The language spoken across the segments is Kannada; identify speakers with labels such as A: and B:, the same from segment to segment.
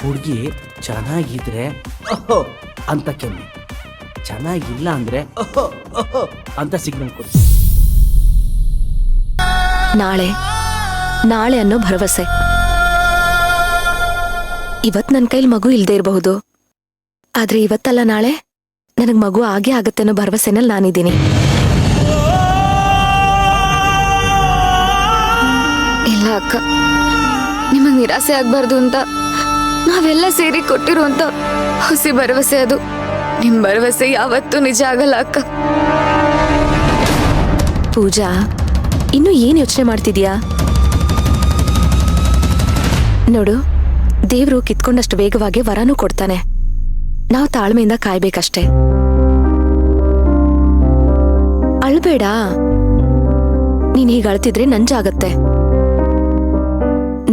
A: ಹುಡುಗಿ ಚೆನ್ನಾಗಿದ್ರೆ ಓಹೋ ಅಂತ ಕೆಮ್ಮಿ, ಚೆನ್ನಾಗಿಲ್ಲ ಅಂದ್ರೆ ಓಹೋ ಓಹೋ ಅಂತ ಸಿಗ್ನಲ್ ಕೊಡಿ.
B: ನಾಳೆ ನಾಳೆ ಅನ್ನೋ ಭರವಸೆ. ಇವತ್ ನನ್ನ ಕೈಲಿ ಮಗು ಇಲ್ದೇ ಇರಬಹುದು, ಆದ್ರೆ ಇವತ್ತಲ್ಲ ನಾಳೆ ನನಗ್ ಮಗು ಆಗೇ ಆಗತ್ತೆ ಅನ್ನೋ ಭರವಸೆನಲ್ಲಿ ನಾನಿದ್ದೀನಿ. ಇಲ್ಲ ಅಕ್ಕ, ನಿಮಗ್ ನಿರಾಸೆ ಆಗ್ಬಾರ್ದು ಅಂತ ನಾವೆಲ್ಲ ಸೇರಿ ಕೊಟ್ಟಿರುವಂತ ಹುಸಿ ಭರವಸೆ ಅದು. ನಿಮ್ ಭರವಸೆ ಯಾವತ್ತೂ ನಿಜ ಆಗಲ್ಲ ಅಕ್ಕ. ಪೂಜಾ, ಇನ್ನು ಏನ್ ಯೋಚನೆ ಮಾಡ್ತಿದ್ಯಾ? ನೋಡು, ದೇವ್ರು ಕಿತ್ಕೊಂಡಷ್ಟು ವೇಗವಾಗಿ ವರನೂ ಕೊಡ್ತಾನೆ. ನಾವು ತಾಳ್ಮೆಯಿಂದ ಕಾಯ್ಬೇಕಷ್ಟೆ. ಅಳ್ಬೇಡ, ನೀನ್ ಹೀಗೆ ಅಳ್ತಿದ್ರೆ ನಂಜಾಗತ್ತೆ.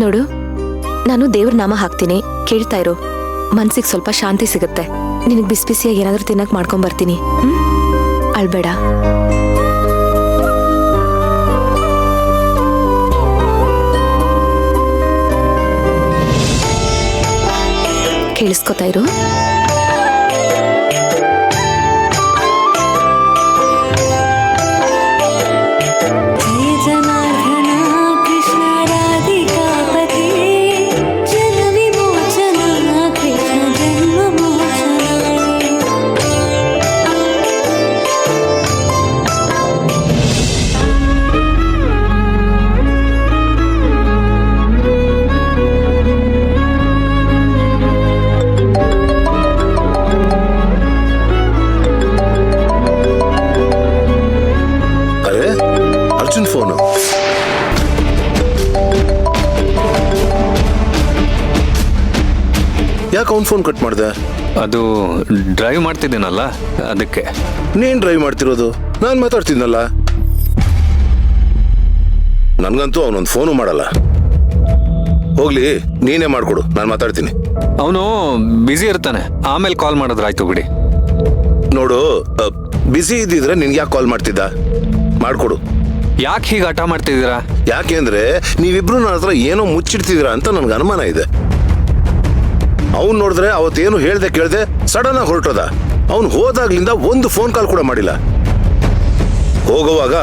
B: ನೋಡು, ನಾನು ದೇವ್ರ ನಾಮ ಹಾಕ್ತೀನಿ, ಕೇಳ್ತಾ ಇರು. ಮನ್ಸಿಗೆ ಸ್ವಲ್ಪ ಶಾಂತಿ ಸಿಗುತ್ತೆ. ನಿನಗ್ ಬಿಸಿ ಬಿಸಿಯಾಗಿ ಏನಾದ್ರೂ ತಿನ್ನಕ್ ಮಾಡ್ಕೊಂಡ್ ಬರ್ತೀನಿ. ಅಳ್ಬೇಡ. ಕೇಳಿಸ್ಕೊತಾ ಇರು.
C: ಫೋನು ಯಾಕೆ ಅವ್ನು ಫೋನ್ ಕಟ್ ಮಾಡಿದೆ?
D: ಅದು ಡ್ರೈವ್ ಮಾಡ್ತಿದ್ದೀನಲ್ಲ, ಅದಕ್ಕೆ.
C: ನೀನ್ ಡ್ರೈವ್ ಮಾಡ್ತಿರೋದು, ನಾನು ಮಾತಾಡ್ತಿದ್ನಲ್ಲ. ನನ್ಗಂತೂ ಅವನೊಂದು ಫೋನು ಮಾಡಲ್ಲ. ಹೋಗ್ಲಿ, ನೀನೇ ಮಾಡ್ಕೊಡು, ನಾನು ಮಾತಾಡ್ತೀನಿ.
D: ಅವನು ಬ್ಯುಸಿ ಇರ್ತಾನೆ, ಆಮೇಲೆ ಕಾಲ್ ಮಾಡಿದ್ರಾಯ್ತು ಬಿಡಿ.
C: ನೋಡು, ಬಿಸಿ ಇದ್ದಿದ್ರೆ ನಿನ್ಗೆ ಯಾಕೆ ಕಾಲ್ ಮಾಡ್ತಿದ್ದ? ಮಾಡ್ಕೊಡು.
D: ಯಾಕೆ ಹೀಗೆ ಹಠ ಮಾಡ್ತಿದ್ದೀರಾ?
C: ಯಾಕೆ ಅಂದ್ರೆ ನೀವಿಬ್ರು ನನ್ನ ಹತ್ರ ಏನೋ ಮುಚ್ಚಿಡ್ತಿದ್ದೀರಾ ಅಂತ ನನ್ಗೆ ಅನುಮಾನ ಇದೆ. ಅವ್ನು ನೋಡಿದ್ರೆ ಅವತ್ತೇನು ಹೇಳ್ದೆ ಕೇಳ್ದೆ ಸಡನ್ ಆಗಿ ಹೊರಟೋದ. ಅವ್ನು ಹೋದಾಗ್ಲಿಂದ ಒಂದು ಫೋನ್ ಕಾಲ್ ಕೂಡ ಮಾಡಿಲ್ಲ. ಹೋಗುವಾಗ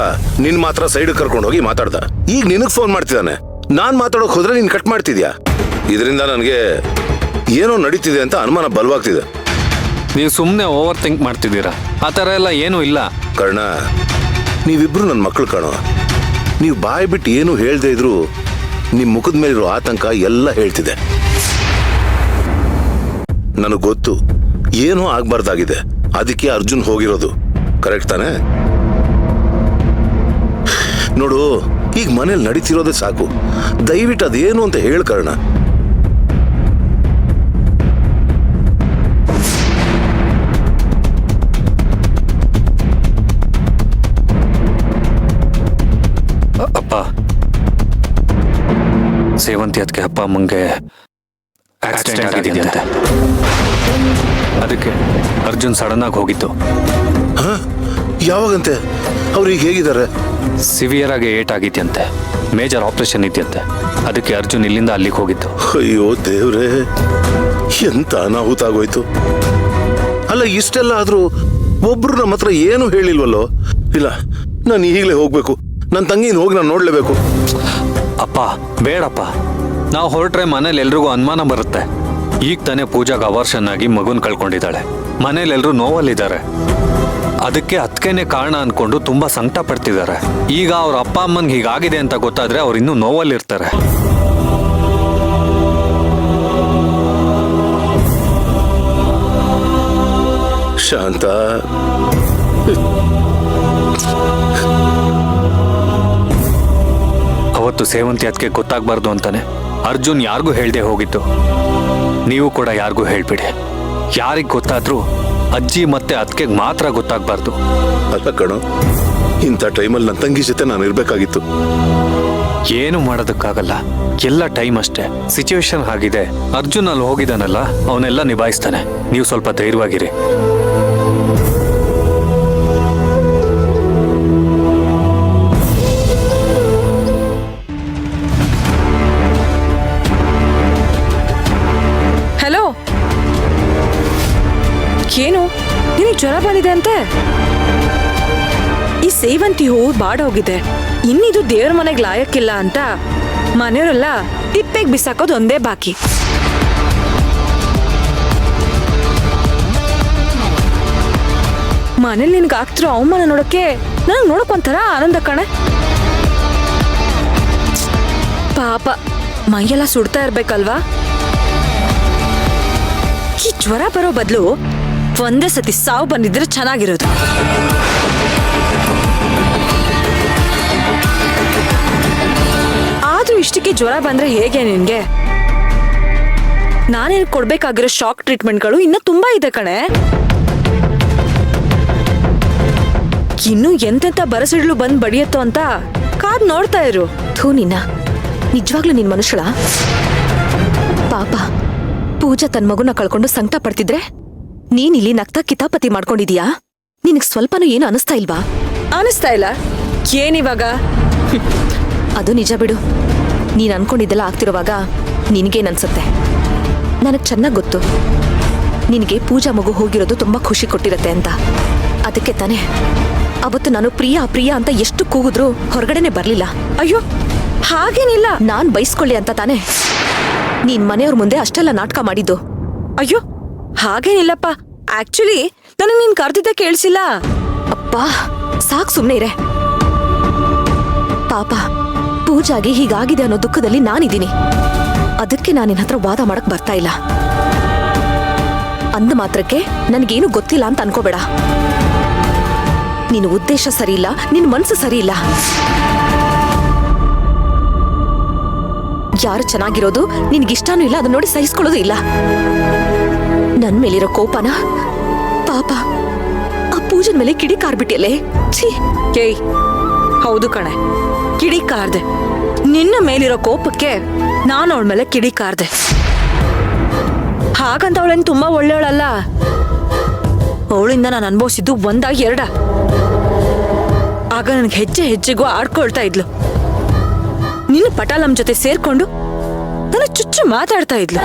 C: ನಿನ್ ಮಾತ್ರ ಸೈಡ್ ಕರ್ಕೊಂಡು ಹೋಗಿ ಮಾತಾಡ್ದ. ಈಗ ನಿನಗ್ ಫೋನ್ ಮಾಡ್ತಿದ್ದಾನೆ. ನಾನ್ ಮಾತಾಡೋಕ್ ಹೋದ್ರೆ ನೀನ್ ಕಟ್ ಮಾಡ್ತಿದ್ಯಾ. ಇದರಿಂದ ನನಗೆ ಏನೋ ನಡೀತಿದೆ ಅಂತ ಅನುಮಾನ ಬಲವಾಗ್ತಿದೆ.
D: ನೀವು ಸುಮ್ಮನೆ ಓವರ್ ಥಿಂಕ್ ಮಾಡ್ತಿದ್ದೀರಾ. ಆ ಥರ ಎಲ್ಲ ಏನೂ ಇಲ್ಲ.
C: ಕರ್ಣ, ನೀವಿಬ್ರು ನನ್ನ ಮಕ್ಕಳು ಕಾಣೋ. ನೀವು ಬಾಯಿ ಬಿಟ್ಟು ಏನು ಹೇಳ್ದೆ ಇದ್ರು ನಿಮ್ ಮುಖದ ಮೇಲಿರೋ ಆತಂಕ ಎಲ್ಲ ಹೇಳ್ತಿದೆ. ನನಗೆ ಗೊತ್ತು ಏನೂ ಆಗ್ಬಾರ್ದಾಗಿದೆ, ಅದಕ್ಕೆ ಅರ್ಜುನ್ ಹೋಗಿರೋದು. ಕರೆಕ್ಟ್ ತಾನೆ? ನೋಡು, ಈಗ ಮನೇಲಿ ನಡೀತಿರೋದೇ ಸಾಕು. ದಯವಿಟ್ಟು ಅದೇನು ಅಂತ ಹೇಳ ಕರ್ಣ.
D: ಅಪ್ಪ, ಸೇವಂತಿ ಅದಕ್ಕೆ ಅಪ್ಪ ಅಮ್ಮಂಗೆ ಆಕ್ಸಿಡೆಂಟ್ ಆಗಿದೆಯಂತೆ. ಅದಕ್ಕೆ ಅರ್ಜುನ್ ಸಡನ್ ಆಗಿ ಹೋಗಿದ್ದು.
C: ಯಾವಾಗಂತೆ? ಅವ್ರಿಗೆ ಹೇಗಿದ್ದಾರೆ?
D: ಸಿವಿಯರ್ ಆಗಿ ಏಟ್ ಆಗಿದ್ಯಂತೆ, ಮೇಜರ್ ಆಪರೇಷನ್ ಇದೆಯಂತೆ. ಅದಕ್ಕೆ ಅರ್ಜುನ್ ಇಲ್ಲಿಂದ ಅಲ್ಲಿಗೆ ಹೋಗಿದ್ದು.
C: ಅಯ್ಯೋ ದೇವ್ರೇ, ಎಂತ ಅನಾಹುತ ಆಗೋಯ್ತು. ಅಲ್ಲ, ಇಷ್ಟೆಲ್ಲ ಆದ್ರೂ ಒಬ್ರು ನಮ್ಮ ಹತ್ರ ಏನು ಹೇಳಿಲ್ವಲ್ಲೋ? ಇಲ್ಲ, ನಾನು ಈಗಲೇ ಹೋಗ್ಬೇಕು. ನನ್ನ ತಂಗಿನ ಹೋಗಿ ನಾನು ನೋಡ್ಲೇಬೇಕು.
D: ಅಪ್ಪ ಬೇಡಪ್ಪ, ನಾವು ಹೊರಟ್ರೆ ಮನೇಲಿ ಎಲ್ರಿಗೂ ಅನುಮಾನ ಬರುತ್ತೆ. ಈಗ ತಾನೇ ಪೂಜಾಗ ಅವಾರ್ಷನ್ ಆಗಿ ಮಗುನ್ ಕಳ್ಕೊಂಡಿದ್ದಾಳೆ. ಮನೇಲೆಲ್ಲರೂ ನೋವಲ್ಲಿದ್ದಾರೆ. ಅದಕ್ಕೆ ಅದಕ್ಕೇನೆ ಕಾರಣ ಅನ್ಕೊಂಡು ತುಂಬಾ ಸಂಕಟ ಪಡ್ತಿದ್ದಾರೆ. ಈಗ ಅವ್ರ ಅಪ್ಪ ಅಮ್ಮನ್ಗೆ ಹೀಗಾಗಿದೆ ಅಂತ ಗೊತ್ತಾದ್ರೆ ಅವ್ರು ಇನ್ನೂ ನೋವಲ್ಲಿರ್ತಾರೆ.
C: ಶಾಂತ,
D: ಅವತ್ತು ಸೇವಂತಿ ಅದಕ್ಕೆ ಗೊತ್ತಾಗ್ಬಾರ್ದು ಅಂತಾನೆ ಅರ್ಜುನ್ ಯಾರಿಗೂ ಹೇಳ್ದೆ ಹೋಗಿತ್ತು. ನೀವು ಕೂಡ ಯಾರಿಗೂ ಹೇಳ್ಬಿಡಿ. ಯಾರಿಗೆ ಗೊತ್ತಾದ್ರೂ ಅಜ್ಜಿ ಮತ್ತೆ ಅದಕ್ಕೆ ಮಾತ್ರ ಗೊತ್ತಾಗ್ಬಾರ್ದು.
C: ಅಲ್ಲ ಕಣೋ, ಇಂಥ ಟೈಮಲ್ಲಿ ನನ್ನ ತಂಗಿ ಜೊತೆ ನಾನು ಇರ್ಬೇಕಾಗಿತ್ತು.
D: ಏನು ಮಾಡೋದಕ್ಕಾಗಲ್ಲ, ಎಲ್ಲ ಟೈಮ್ ಅಷ್ಟೇ. ಸಿಚುವೇಶನ್ ಆಗಿದೆ. ಅರ್ಜುನ್ ಅಲ್ಲಿ ಹೋಗಿದ್ದಾನಲ್ಲ, ಅವನ್ನೆಲ್ಲ ನಿಭಾಯಿಸ್ತಾನೆ. ನೀವು ಸ್ವಲ್ಪ ಧೈರ್ಯವಾಗಿರಿ.
E: ಹಲೋ, ಏನು ನಿನಗೆ ಜ್ವರ ಬಂದಿದೆ ಅಂತೆ? ಈ ಸೇವಂತಿ ಹೂವು ಬಾಡೋಗಿದೆ. ಇನ್ನಿದು ದೇವ್ರ ಮನೆಗೆ ಲಾಯಕ್ಕಿಲ್ಲ ಅಂತ ಮನೆಯವರೆಲ್ಲ ತಿಪ್ಪೆಗೆ ಬಿಸಾಕೋದು ಒಂದೇ ಬಾಕಿ. ಮನೇಲಿ ನಿನ್ಗೆ ಆಗ್ತಿರೋ ಅವಮಾನ ನೋಡಕ್ಕೆ ನನಗೆ ನೋಡಕ್ ಒಂಥರ ಆನಂದ ಕಣೆ. ಪಾಪ ಮೈಯೆಲ್ಲ ಸುಡ್ತಾ ಇರ್ಬೇಕಲ್ವಾ? ಈ ಜ್ವರ ಬರೋ ಬದಲು ಒಂದೇ ಸತಿ ಸಾವು ಬಂದಿದ್ರೆ ಚೆನ್ನಾಗಿರೋದು. ಆದ್ರೂ ಇಷ್ಟಕ್ಕೆ ಜ್ವರ ಬಂದ್ರೆ ಹೇಗೆ ನಿನ್ಗೆ? ನಾನೇನು ಕೊಡ್ಬೇಕಾಗಿರೋ ಶಾಕ್ ಟ್ರೀಟ್ಮೆಂಟ್ಗಳು ಇನ್ನ ತುಂಬಾ ಇದೆ ಕಣೆ. ಇನ್ನು ಎಂತೆಂತ ಬರಸಿಡ್ಲು ಬಂದ್ ಬಡಿಯತ್ತೋ ಅಂತ ಕಾದ್ ನೋಡ್ತಾ ಇರು.
F: ಥೂ ನಿನ್ನ, ನಿಜವಾಗ್ಲೂ ನಿನ್ ಮನುಷ್ಯಳ? ಪಾಪ ಪೂಜಾ ತನ್ ಮಗುನ ಕಳ್ಕೊಂಡು ಸಂಕಟ ಪಡ್ತಿದ್ರೆ ನೀನಿಲ್ಲಿ ನಗ್ತಾ ಕಿತಾಪತಿ ಮಾಡ್ಕೊಂಡಿದೀಯಾ? ನಿನಗ್ ಸ್ವಲ್ಪನೂ ಏನು ಅನಿಸ್ತಾ ಇಲ್ವಾ?
E: ಅನಿಸ್ತಾ ಇಲ್ಲ ಏನಿವಾಗ?
F: ಅದು ನಿಜ ಬಿಡು. ನೀನ್ ಅನ್ಕೊಂಡಿದ್ದೆಲ್ಲ ಆಗ್ತಿರುವಾಗ ನಿನಗೇನನ್ಸತ್ತೆ? ನನಗ್ ಚೆನ್ನಾಗ್ ಗೊತ್ತು ನಿನಗೆ ಪೂಜಾ ಮಗು ಹೋಗಿರೋದು ತುಂಬಾ ಖುಷಿ ಕೊಟ್ಟಿರತ್ತೆ ಅಂತ. ಅದಕ್ಕೆ ತಾನೆ ಅವತ್ತು ನಾನು ಪ್ರಿಯಾ ಪ್ರಿಯಾ ಅಂತ ಎಷ್ಟು ಕೂಗಿದ್ರು ಹೊರಗಡೆನೆ ಬರ್ಲಿಲ್ಲ.
E: ಅಯ್ಯೋ ಹಾಗೇನಿಲ್ಲ.
F: ನಾನ್ ಬೈಸ್ಕೊಳ್ಳಿ ಅಂತ ತಾನೆ ನೀನ್ ಮನೆಯವ್ರ ಮುಂದೆ ಅಷ್ಟೆಲ್ಲ ನಾಟಕ ಮಾಡಿದ್ದು.
E: ಅಯ್ಯೋ ಹಾಗೇನಿಲ್ಲಪ್ಪ. ಆಕ್ಚುಲಿ ನನಗೆ ನೀನ್ ಕರ್ದಿದ್ದೆ ಕೇಳಿಸಿಲ್ಲ.
F: ಅಪ್ಪಾ ಸಾಕ್, ಸುಮ್ನೆ ಇರೆ. ಪಾಪ ಪೂಜಾಗೆ ಹೀಗಾಗಿದೆ ಅನ್ನೋ ದುಃಖದಲ್ಲಿ ನಾನಿದ್ದೀನಿ. ಅದಕ್ಕೆ ನಾನು ನಿನ್ನ ಹತ್ರ ವಾದ ಮಾಡಕ್ ಬರ್ತಾ ಇಲ್ಲ. ಅಂದ ಮಾತ್ರಕ್ಕೆ ನನಗೇನು ಗೊತ್ತಿಲ್ಲ ಅಂತ ಅನ್ಕೋಬೇಡ. ನಿನ್ನ ಉದ್ದೇಶ ಸರಿ ಇಲ್ಲ, ನಿನ್ನ ಮನಸ್ಸು ಸರಿ ಇಲ್ಲ. ಯಾರು ಚೆನ್ನಾಗಿರೋದು ನಿನ್ಗಿಷ್ಟಾನೂ ಇಲ್ಲ, ಅದನ್ನ ನೋಡಿ ಸಹಿಸ್ಕೊಳ್ಳೋದು ಇಲ್ಲ. ನನ್ ಮೇಲಿರೋ ಕೋಪನ ಪಾಪ ಆ ಪೂಜನ್ ಮೇಲೆ ಕಿಡಿ ಕಾರ್ಬಿಟ್ಟಿಯಲ್ಲೇ. ಛೀ.
E: ಏಯ್ ಹೌದು ಕಣೆ, ಕಿಡಿ ಕಾರ್ದೆ. ನಿನ್ನ ಮೇಲಿರೋ ಕೋಪಕ್ಕೆ ನಾನು ಅವಳ ಮೇಲೆ ಕಿಡಿ ಕಾರ್ದೆ. ಹಾಗಂತ ಅವಳೇನು ತುಂಬಾ ಒಳ್ಳೆಯವಳಲ್ಲ. ಅವಳಿಂದ ನಾನು ಅನುಭವಿಸಿದ್ದು ಒಂದ ಎರಡ. ಆಗ ನನಗೆ ಹೆಜ್ಜೆ ಹೆಜ್ಜೆಗೂ ಆಡ್ಕೊಳ್ತಾ ಇದ್ಲು. ನಿನ್ನ ಪಟಾಲಂ ಜೊತೆ ಸೇರ್ಕೊಂಡು ನನ್ನ ಚುಚ್ಚು ಮಾತಾಡ್ತಾ ಇದ್ಲು.